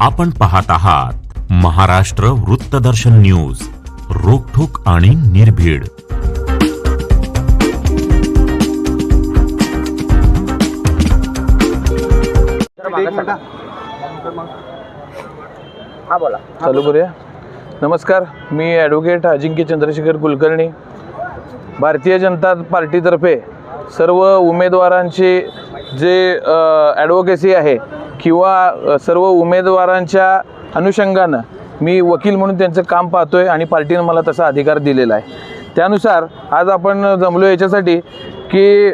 आपण पाहत आहात महाराष्ट्र वृत्तदर्शन न्यूज, रोखठोक आणि निर्भीड. हा बोला. चालू करूया. नमस्कार, मी ॲडव्होकेट अजिंक्य चंद्रशेखर कुलकर्णी. भारतीय जनता पार्टीतर्फे सर्व उमेदवारांची जे ॲडव्होकेसी आहे किंवा सर्व उमेदवारांच्या अनुषंगानं मी वकील म्हणून त्यांचं काम पाहतोय आणि पार्टीनं मला तसा अधिकार दिलेला आहे. त्यानुसार आज आपण जमलो याच्यासाठी की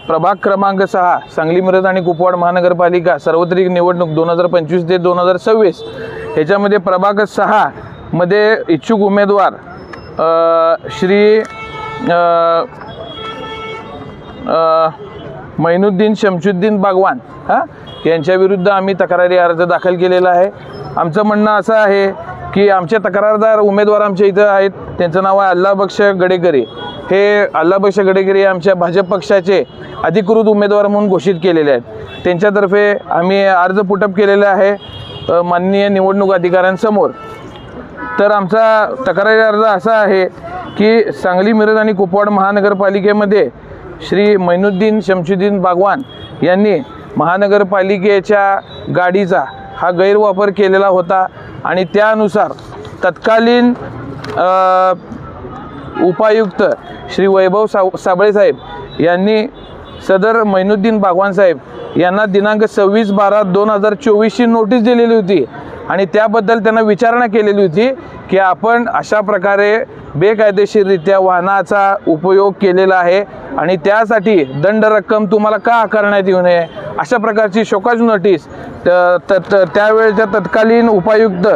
प्रभाग क्रमांक 6 सांगली मिरज आणि कुपवाड महानगरपालिका सार्वत्रिक निवडणूक 2025 ते 2026 ह्याच्यामध्ये प्रभाग 6 मध्ये इच्छुक उमेदवार श्री मैनुद्दीन शमशुद्दीन बागवान यांच्याविरुद्ध आम्ही तक्रारी अर्ज दाखल केलेला आहे. आमचं म्हणणं असं आहे की आमचे तक्रारदार उमेदवार आमच्या इथं आहेत. त्यांचं नाव आहे अल्लाबक्ष गडेकरी. हे अल्लाबक्ष गडेकरी आमच्या भाजप पक्षाचे अधिकृत उमेदवार म्हणून घोषित केलेले आहेत. त्यांच्यातर्फे आम्ही अर्ज पुटअप केलेला आहे माननीय निवडणूक अधिकाऱ्यांसमोर. तर आमचा तक्रारी अर्ज असा आहे की सांगली मिरज आणि कुपवाड महानगरपालिकेमध्ये श्री मैनुद्दीन शमशुद्दीन बागवान यांनी महानगरपालिकेच्या गाडीचा हा गैरवापर केलेला होता आणि त्यानुसार तत्कालीन उपायुक्त श्री वैभव साबळे साहेब यांनी सदर मैनुद्दीन बागवान साहेब यांना दिनांक 26/12/2024 नोटीस दिलेली होती आणि त्याबद्दल त्यांना विचारणा केलेली होती की आपण अशा प्रकारे बेकायदेशीररित्या वाहनाचा उपयोग केलेला आहे आणि त्यासाठी दंड रक्कम तुम्हाला का आकारण्यात येऊ नये अशा प्रकारची शोकाज नोटीस त्यावेळेच्या तत्कालीन उपायुक्त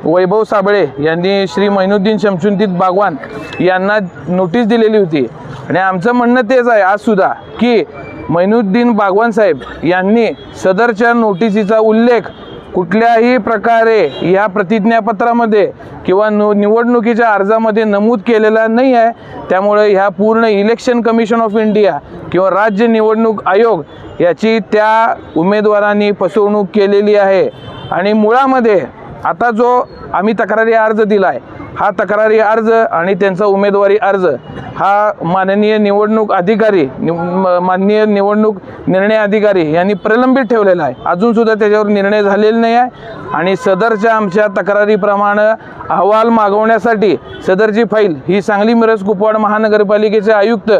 वैभव साबळे यांनी श्री मैनुद्दीन शमशुद्दीन बागवान यांना नोटीस दिलेली होती. आणि आमचं म्हणणं तेच आहे आजसुद्धा की मैनुद्दीन बागवान साहेब यांनी सदरच्या नोटिसीचा उल्लेख कुठल्याही प्रकारे या प्रतिज्ञापत्रामध्ये किंवा निवडणुकीच्या अर्जामध्ये नमूद केलेला नाही आहे. त्यामुळे ह्या पूर्ण इलेक्शन कमिशन ऑफ इंडिया किंवा राज्य निवडणूक आयोग याची त्या उमेदवारांनी फसवणूक केलेली आहे. आणि मुळामध्ये आता जो आम्ही तक्रारी अर्ज दिला आहे हा तक्रारी अर्ज आणि त्यांचा उमेदवारी अर्ज हा माननीय निवडणूक अधिकारी माननीय निवडणूक निर्णय अधिकारी यांनी प्रलंबित ठेवलेला आहे. अजूनसुद्धा त्याच्यावर निर्णय झालेला नाही आहे आणि सदरच्या आमच्या तक्रारीप्रमाणे अहवाल मागवण्यासाठी सदरची फाईल ही सांगली मिरज कुपवाड महानगरपालिकेचे आयुक्त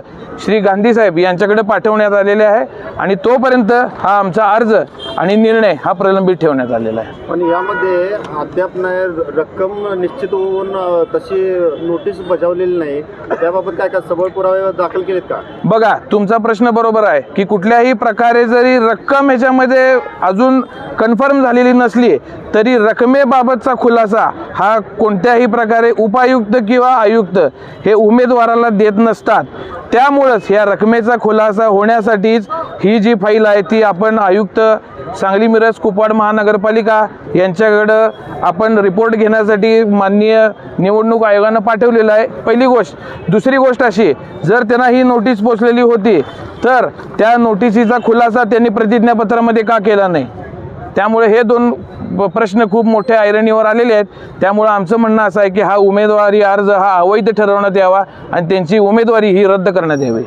श्री गांधी साहेब यांच्याकडे पाठवण्यात आलेले आहे आणि तोपर्यंत हा आमचा अर्ज आणि निर्णय हा प्रलंबित ठेवण्यात आलेला आहे. पण यामध्ये अद्याप नाही रक्कम निश्चित होऊन तशी नोटीस बजावलेली नाही. त्याबाबत काय काय सबळ पुरावे दाखल केलेत का? बघा, तुमचा प्रश्न बरोबर आहे की कुठल्याही प्रकारे जरी रक्कम याच्यामध्ये अजून कन्फर्म झालेली नसली तरी रकमेबाबतचा खुलासा हा कोणत्याही प्रकारे उपायुक्त किंवा आयुक्त हे उमेदवाराला देत नसतात. त्यामुळेच ह्या रकमेचा खुलासा होण्यासाठीच ही जी फाईल आहे ती आपण आयुक्त सांगली मिरज कुपवाड महानगरपालिका यांच्याकडं आपण रिपोर्ट घेण्यासाठी माननीय निवडणूक आयोगानं पाठवलेलं आहे. पहिली गोष्ट. दुसरी गोष्ट अशी, जर त्यांना ही नोटीस पोचलेली होती तर त्या नोटिसीचा खुलासा त्यांनी प्रतिज्ञापत्रामध्ये का केला नाही? त्यामुळे हे दोन प्रश्न खूप मोठ्या ऐरणीवर आलेले आहेत. त्यामुळे आमचं म्हणणं असं आहे की हा उमेदवारी अर्ज हा अवैध ठरवण्यात यावा आणि त्यांची उमेदवारी ही रद्द करण्यात यावी.